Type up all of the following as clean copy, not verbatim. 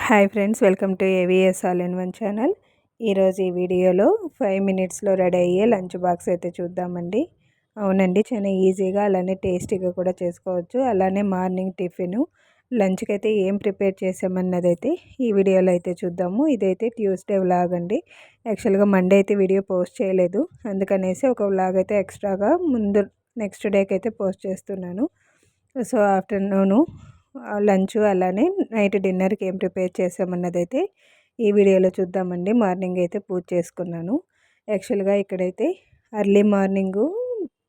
Hi friends, welcome to AVS all in one channel. ఈరోజు ఈ వీడియోలో 5 మినిట్స్లో రెడీ అయ్యే లంచ్ బాక్స్ అయితే చూద్దామండి. అవునండి, చాలా ఈజీగా అలానే టేస్టీగా కూడా చేసుకోవచ్చు. అలానే మార్నింగ్ టిఫిన్ లంచ్కి అయితే ఏం ప్రిపేర్ చేసామన్నది అయితే ఈ వీడియోలో అయితే చూద్దాము. ఇదైతే ట్యూస్డే వ్లాగ్ అండి. యాక్చువల్గా మండే అయితే వీడియో పోస్ట్ చేయలేదు, అందుకనేసి ఒక వ్లాగ్ అయితే ఎక్స్ట్రాగా ముందు నెక్స్ట్ డేకి అయితే పోస్ట్ చేస్తున్నాను. సో ఆఫ్టర్నూను లంచ్ అలానే నైట్ డిన్నర్కి ఏం ప్రిపేర్ చేసామన్నది అయితే ఈ వీడియోలో చూద్దామండి. మార్నింగ్ అయితే పూజ చేసుకున్నాను. యాక్చువల్గా ఇక్కడైతే ఎర్లీ మార్నింగు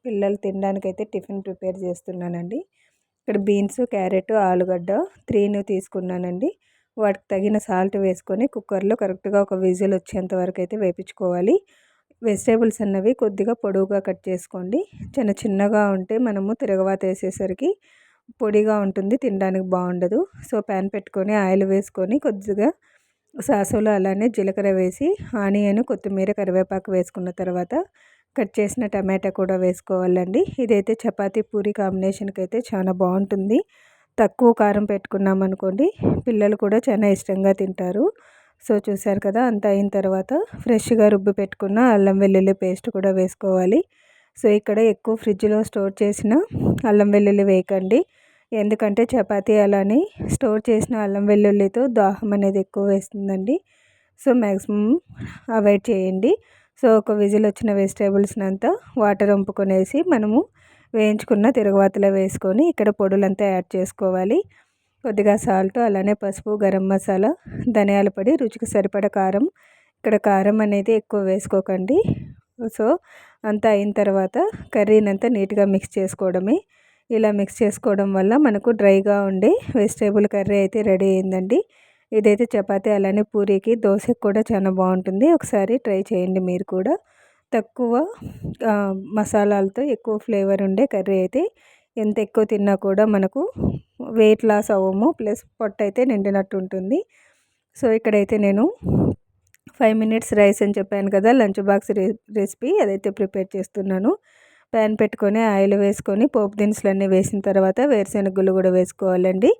పిల్లలు తినడానికైతే టిఫిన్ ప్రిపేర్ చేస్తున్నానండి. ఇక్కడ బీన్స్, క్యారెట్, ఆలుగడ్డ 3 తీసుకున్నానండి. వాటికి తగిన సాల్ట్ వేసుకొని కుక్కర్లో కరెక్ట్గా ఒక విజిల్ వచ్చేంత వరకు అయితే వేయించుకోవాలి. వెజిటేబుల్స్ అన్నవి కొద్దిగా పొడవుగా కట్ చేసుకోండి. చిన్నగా ఉంటే మనము తిరగవాత వేసేసరికి పొడిగా ఉంటుంది, తినడానికి బాగుండదు. సో ప్యాన్ పెట్టుకొని ఆయిల్ వేసుకొని కొద్దిగా సాసులు అలానే జీలకర్ర వేసి ఆనియన్, కొత్తిమీర, కరివేపాకు వేసుకున్న తర్వాత కట్ చేసిన టమాటా కూడా వేసుకోవాలండి. ఇదైతే చపాతీ పూరి కాంబినేషన్కి అయితే చాలా బాగుంటుంది. తక్కువ కారం పెట్టుకున్నాం అనుకోండి, పిల్లలు కూడా చాలా ఇష్టంగా తింటారు. సో చూసారు కదా, అంతా అయిన తర్వాత ఫ్రెష్గా రుబ్బి పెట్టుకున్న అల్లం వెల్లుల్లి పేస్ట్ కూడా వేసుకోవాలి. సో ఇక్కడ ఎక్కువ ఫ్రిడ్జ్లో స్టోర్ చేసిన అల్లం వెల్లుల్లి వేయకండి, ఎందుకంటే చపాతీ అలానే స్టోర్ చేసిన అల్లం వెల్లుల్లితో దాహం అనేది ఎక్కువ వేస్తుందండి. సో మ్యాక్సిమం అవాయిడ్ చేయండి. సో ఒక విజిల్ వచ్చిన వెజిటేబుల్స్ని అంతా వాటర్ వంపుకొనేసి మనము వేయించుకున్న తిరగవాతలో వేసుకొని ఇక్కడ పొడులంతా యాడ్ చేసుకోవాలి. కొద్దిగా సాల్ట్, అలానే పసుపు, గరం మసాలా, ధనియాల పొడి, రుచికి సరిపడ కారం. ఇక్కడ కారం అనేది ఎక్కువ వేసుకోకండి. సో అంతా అయిన తర్వాత కర్రీని అంతా నీట్గా మిక్స్ చేసుకోవడమే. ఇలా మిక్స్ చేసుకోవడం వల్ల మనకు డ్రైగా ఉండే వెజిటేబుల్ కర్రీ అయితే రెడీ అయిందండి. ఇదైతే చపాతీ అలానే పూరీకి, దోశకి కూడా చాలా బాగుంటుంది. ఒకసారి ట్రై చేయండి మీరు కూడా. తక్కువ మసాలాలతో ఎక్కువ ఫ్లేవర్ ఉండే కర్రీ అయితే ఎంత ఎక్కువ తిన్నా కూడా మనకు వెయిట్ లాస్ అవ్వము, ప్లస్ పొట్ట అయితే నిండినట్టు ఉంటుంది. సో ఇక్కడైతే నేను 5 మినిట్స్ రైస్ అని చెప్పాను కదా, లంచ్ బాక్స్ రెసిపీ అదైతే ప్రిపేర్ చేస్తున్నాను. ప్యాన్ పెట్టుకొని ఆయిల్ వేసుకొని పోపు దినుసులన్నీ వేసిన తర్వాత వేరుశెనగ గుళ్ళు కూడా వేసుకోవాలండి.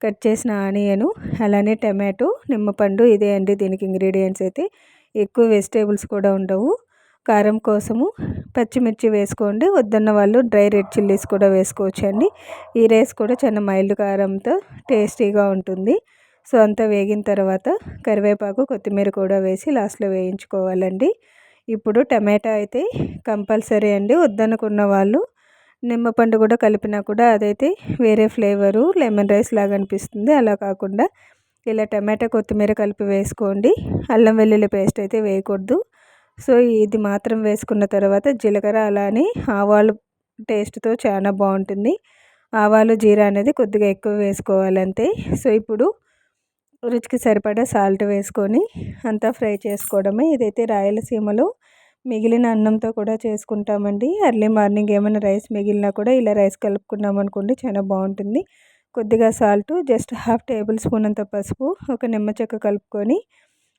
కట్ చేసిన ఆనియను, అలానే టమాటో, నిమ్మపండు, ఇదే అండి దీనికి ఇంగ్రీడియంట్స్ అయితే. ఎక్కువ వెజిటేబుల్స్ కూడా ఉండవు. కారం కోసము పచ్చిమిర్చి వేసుకోండి, వద్దన్న వాళ్ళు డ్రై రెడ్ చిల్లీస్ కూడా వేసుకోవచ్చండి. ఈ రైస్ కూడా చాలా మైల్డ్ కారంతో టేస్టీగా ఉంటుంది. సో అంతా వేగిన తర్వాత కరివేపాకు, కొత్తిమీర కూడా వేసి లాస్ట్లో వేయించుకోవాలండి. ఇప్పుడు టమాటా అయితే కంపల్సరీ అండి. వద్దనుకున్న వాళ్ళు నిమ్మపండు కూడా కలిపినా కూడా అదైతే వేరే ఫ్లేవరు, లెమన్ రైస్ లాగా అనిపిస్తుంది. అలా కాకుండా ఇలా టమాటా, కొత్తిమీర కలిపి వేసుకోండి. అల్లం వెల్లుల్లి పేస్ట్ అయితే వేయకూడదు. సో ఇది మాత్రం వేసుకున్న తర్వాత జీలకర్ర అలానే ఆవాలు టేస్ట్తో చాలా బాగుంటుంది. ఆవాలు, జీరా అనేది కొద్దిగా ఎక్కువ వేసుకోవాలంతే. సో ఇప్పుడు రుచికి సరిపడా సాల్ట్ వేసుకొని అంతా ఫ్రై చేసుకోవడమే. ఇదైతే రాయలసీమలో మిగిలిన అన్నంతో కూడా చేసుకుంటామండి. ఎర్లీ మార్నింగ్ ఏమైనా రైస్ మిగిలినా కూడా ఇలా రైస్ కలుపుకున్నాం అనుకోండి, చాలా బాగుంటుంది. కొద్దిగా సాల్ట్, జస్ట్ 1/2 టేబుల్ స్పూన్ అంత పసుపు, ఒక నిమ్మ చెక్క కలుపుకొని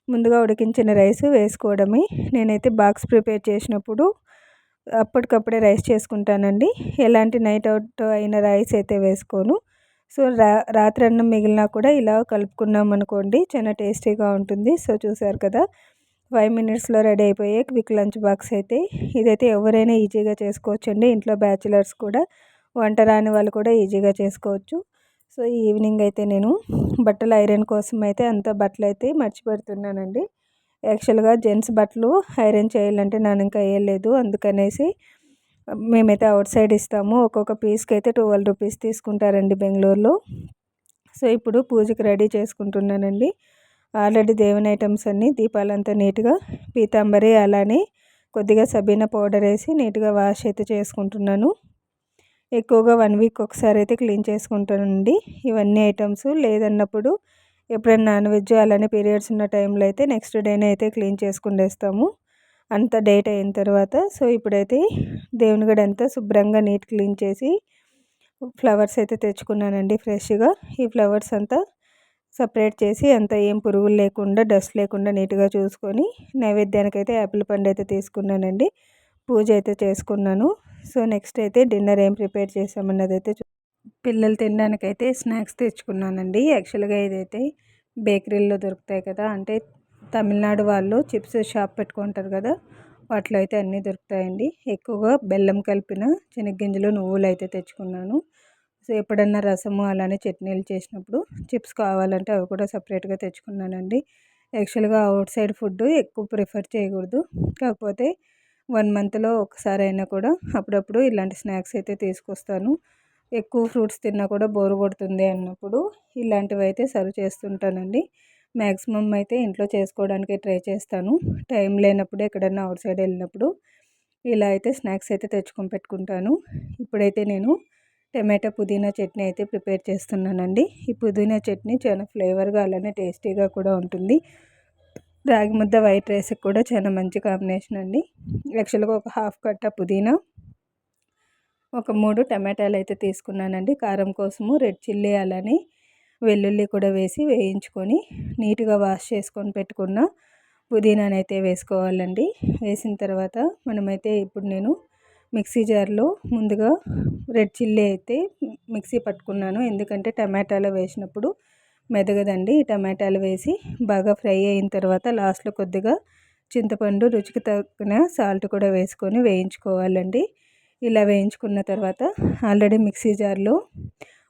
ముందుగా ఉడికించిన రైస్ వేసుకోవడమే. నేనైతే బాక్స్ ప్రిపేర్ చేసినప్పుడు అప్పటికప్పుడే రైస్ చేసుకుంటానండి. ఎలాంటి నైట్ అవుట్ అయిన రైస్ అయితే వేసుకోను. సో రాత్రి అన్నం మిగిలినా కూడా ఇలా కలుపుకున్నాం అనుకోండి, చాలా టేస్టీగా ఉంటుంది. సో చూసారు కదా, 5 మినిట్స్లో రెడీ అయిపోయే క్విక్ లంచ్ బాక్స్ అయితే. ఇదైతే ఎవరైనా ఈజీగా చేసుకోవచ్చండి. ఇంట్లో బ్యాచిలర్స్ కూడా, వంట రాని వాళ్ళు కూడా ఈజీగా చేసుకోవచ్చు. సో ఈవినింగ్ అయితే నేను బట్టలు ఐరన్ కోసం అయితే బట్టలు అయితే మర్చిపెడుతున్నానండి. యాక్చువల్గా జెంట్స్ బట్టలు ఐరన్ చేయాలంటే నేను ఇంకా వేయలేదు, అందుకనేసి మేమైతే అవుట్ సైడ్ ఇస్తాము. ఒక్కొక్క పీస్కి అయితే 12 రూపీస్ తీసుకుంటారండి బెంగళూరులో. సో ఇప్పుడు పూజకి రెడీ చేసుకుంటున్నానండి. ఆల్రెడీ దేవుని ఐటమ్స్ అన్నీ, దీపాలంతా నీట్గా పీతాంబరి అలానే కొద్దిగా సబీనా పౌడర్ వేసి నీట్గా వాష్ అయితే చేసుకుంటున్నాను. ఎక్కువగా 1 వీక్ ఒకసారి అయితే క్లీన్ చేసుకుంటానండి ఇవన్నీ ఐటమ్స్. లేదన్నప్పుడు ఎప్పుడైనా నాన్ వెజ్ అలానే పీరియడ్స్ ఉన్న టైంలో అయితే నెక్స్ట్ డేనే అయితే క్లీన్ చేసుకునేస్తాము, అంత డేట్ అయిన తర్వాత. సో ఇప్పుడైతే దేవుని గది అంతా శుభ్రంగా నీట్ క్లీన్ చేసి ఫ్లవర్స్ అయితే తెచ్చుకున్నానండి ఫ్రెష్గా. ఈ ఫ్లవర్స్ అంతా సపరేట్ చేసి అంత ఏం పురుగులు లేకుండా, డస్ట్ లేకుండా నీట్గా చూసుకొని నైవేద్యానికి అయితే యాపిల్ పండు అయితే తీసుకున్నానండి. పూజ అయితే చేసుకున్నాను. సో నెక్స్ట్ అయితే డిన్నర్ ఏం ప్రిపేర్ చేసామన్నది అయితే పిల్లలు తినడానికైతే స్నాక్స్ తెచ్చుకున్నానండి. యాక్చువల్గా ఇదైతే బేకరీల్లో దొరుకుతాయి కదా, అంటే తమిళనాడు వాళ్ళు చిప్స్ షాప్ పెట్టుకుంటారు కదా, వాటిలో అయితే అన్నీ దొరుకుతాయండి. ఎక్కువగా బెల్లం కలిపిన శనగ్గింజలు నువ్వులు అయితే తెచ్చుకున్నాను. సో ఎప్పుడన్నా రసము అలానే చట్నీలు చేసినప్పుడు చిప్స్ కావాలంటే అవి కూడా సపరేట్గా తెచ్చుకున్నానండి. యాక్చువల్గా అవుట్ సైడ్ ఫుడ్ ఎక్కువ ప్రిఫర్ చేయకూడదు, కాకపోతే 1 మంత్లో ఒకసారి అయినా కూడా అప్పుడప్పుడు ఇలాంటి స్నాక్స్ అయితే తీసుకొస్తాను. ఎక్కువ ఫ్రూట్స్ తిన్నా కూడా బోర్ కొడుతుంది అన్నప్పుడు ఇలాంటివి అయితే సర్వ్ చేస్తుంటానండి. మ్యాక్సిమం అయితే ఇంట్లో చేసుకోవడానికి ట్రై చేస్తాను. టైం లేనప్పుడు ఎక్కడన్నా అవుట్ సైడ్ వెళ్ళినప్పుడు ఇలా అయితే స్నాక్స్ అయితే తెచ్చుకొని పెట్టుకుంటాను. ఇప్పుడైతే నేను టమాటా పుదీనా చట్నీ అయితే ప్రిపేర్ చేస్తున్నానండి. ఈ పుదీనా చట్నీ చాలా ఫ్లేవర్గా అలానే టేస్టీగా కూడా ఉంటుంది. రాగి ముద్ద వైట్ రైస్కి కూడా చాలా మంచి కాంబినేషన్ అండి. యాక్చువల్గా ఒక హాఫ్ కట్ట పుదీనా, ఒక 3 టమాటాలు అయితే తీసుకున్నానండి. కారం కోసము రెడ్ చిల్లీ అలానే వెల్లుల్లి కూడా వేసి వేయించుకొని నీట్గా వాష్ చేసుకొని పెట్టుకున్న పుదీనాని అయితే వేసుకోవాలండి. వేసిన తర్వాత మనమైతే ఇప్పుడు నేను మిక్సీ జార్లో ముందుగా రెడ్ చిల్లీ అయితే మిక్సీ పట్టుకున్నాను, ఎందుకంటే టమాటాలో వేసినప్పుడు మెదగదండి. ఈ టమాటాలు వేసి బాగా ఫ్రై అయిన తర్వాత లాస్ట్లో కొద్దిగా చింతపండు, రుచికి తగిన సాల్ట్ కూడా వేసుకొని వేయించుకోవాలండి. ఇలా వేయించుకున్న తర్వాత ఆల్రెడీ మిక్సీ జార్లో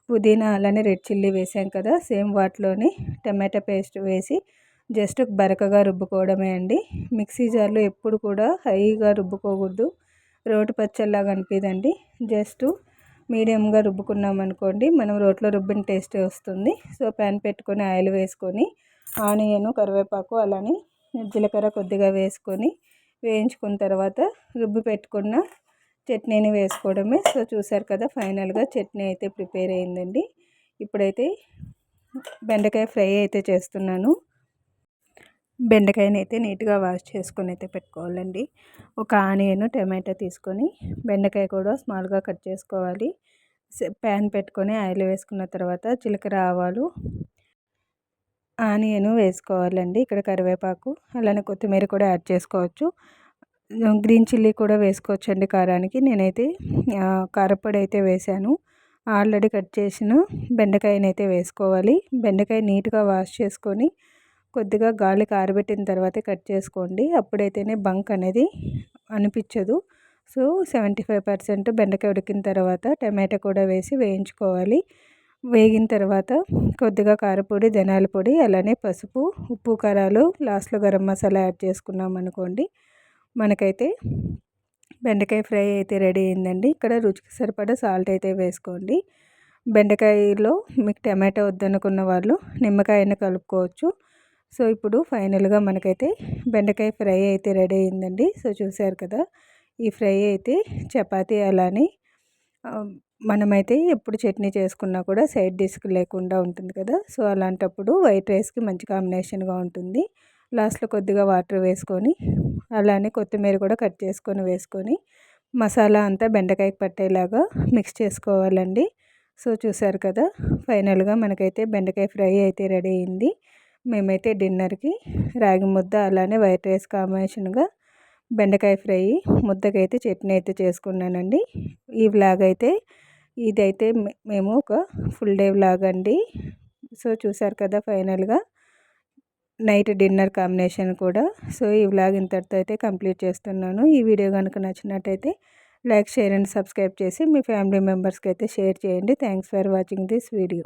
పుదీనా అలానే రెడ్ చిల్లీ వేసాం కదా, సేమ్ వాటిలోనే టమాటా పేస్ట్ వేసి జస్ట్ బరకగా రుబ్బుకోవడమే అండి. మిక్సీ జార్లో ఎప్పుడు కూడా హైగా రుబ్బుకోకూడదు, రోటి పచ్చళ్ళలాగా అనిపిదండి. జస్ట్ మీడియంగా రుబ్బుకున్నాం అనుకోండి, మనం రోట్లో రుబ్బిన టేస్ట్ వస్తుంది. సో ప్యాన్ పెట్టుకొని ఆయిల్ వేసుకొని ఆనియన్, కరివేపాకు అలానే జీలకర్ర కొద్దిగా వేసుకొని వేయించుకున్న తర్వాత రుబ్బి పెట్టుకున్న చట్నీని వేసుకోవడమే. సో చూసారు కదా, ఫైనల్గా చట్నీ అయితే ప్రిపేర్ అయిందండి. ఇప్పుడైతే బెండకాయ ఫ్రై అయితే చేస్తున్నాను. బెండకాయని అయితే నీట్గా వాష్ చేసుకొని అయితే పెట్టుకోవాలండి. ఒక ఆనియన్, టమాటా తీసుకొని బెండకాయ కూడా స్మాల్గా కట్ చేసుకోవాలి. ప్యాన్ పెట్టుకొని ఆయిల్ వేసుకున్న తర్వాత జీలకర్ర, ఆవాలు, ఆనియన్ వేసుకోవాలండి. ఇక్కడ కరివేపాకు అలానే కొత్తిమీర కూడా యాడ్ చేసుకోవచ్చు. గ్రీన్ చిల్లీ కూడా వేసుకోవచ్చు అండి కారానికి. నేనైతే కారపొడి అయితే వేసాను. ఆల్రెడీ కట్ చేసిన బెండకాయని అయితే వేసుకోవాలి. బెండకాయ నీట్గా వాష్ చేసుకొని కొద్దిగా గాలికి ఆరబెట్టిన తర్వాతే కట్ చేసుకోండి, అప్పుడైతేనే బంక్ అనేది అనిపించదు. సో 75% బెండకాయ ఉడికిన తర్వాత టమాటా కూడా వేసి వేయించుకోవాలి. వేగిన తర్వాత కొద్దిగా కారపొడి, ధనియాల పొడి అలానే పసుపు, ఉప్పు, కారాలు, లాస్ట్లో గరం మసాలా యాడ్ చేసుకున్నాం అనుకోండి, మనకైతే బెండకాయ ఫ్రై అయితే రెడీ అయిందండి. ఇక్కడ రుచికి సరిపడా సాల్ట్ అయితే వేసుకోండి. బెండకాయలో మీకు టమాటా వద్దనుకున్న వాళ్ళు నిమ్మకాయని కలుపుకోవచ్చు. సో ఇప్పుడు ఫైనల్గా మనకైతే బెండకాయ ఫ్రై అయితే రెడీ అయిందండి. సో చూసారు కదా, ఈ ఫ్రై అయితే చపాతీ అలానే మనమైతే ఎప్పుడు చట్నీ చేసుకున్నా కూడా సైడ్ డిష్కి లేకుండా ఉంటుంది కదా, సో అలాంటప్పుడు వైట్ రైస్కి మంచి కాంబినేషన్గా ఉంటుంది. లాస్ట్లో కొద్దిగా వాటర్ వేసుకొని అలానే కొత్తిమీర కూడా కట్ చేసుకొని వేసుకొని మసాలా అంతా బెండకాయకి పట్టేలాగా మిక్స్ చేసుకోవాలండి. సో చూసారు కదా, ఫైనల్గా మనకైతే బెండకాయ ఫ్రై అయితే రెడీ అయింది. మేమైతే డిన్నర్కి రాగి ముద్ద అలానే వైట్ రైస్ కాంబినేషన్గా బెండకాయ ఫ్రై, ముద్దకైతే చట్నీ అయితే చేసుకున్నానండి. ఈ వ్లాగ్ అయితే ఇదైతే మేము ఒక ఫుల్ డే వ్లాగ్ అండి. సో చూసారు కదా, ఫైనల్గా నైట్ డిన్నర్ కాంబినేషన్ కూడా. సో ఈ వ్లాగ్ ఇంతటితో అయితే కంప్లీట్ చేస్తున్నాను. ఈ వీడియో కనుక నచ్చినట్టయితే లైక్, షేర్ అండ్ సబ్స్క్రైబ్ చేసి మీ ఫ్యామిలీ మెంబర్స్కి అయితే షేర్ చేయండి. Thanks for watching this video.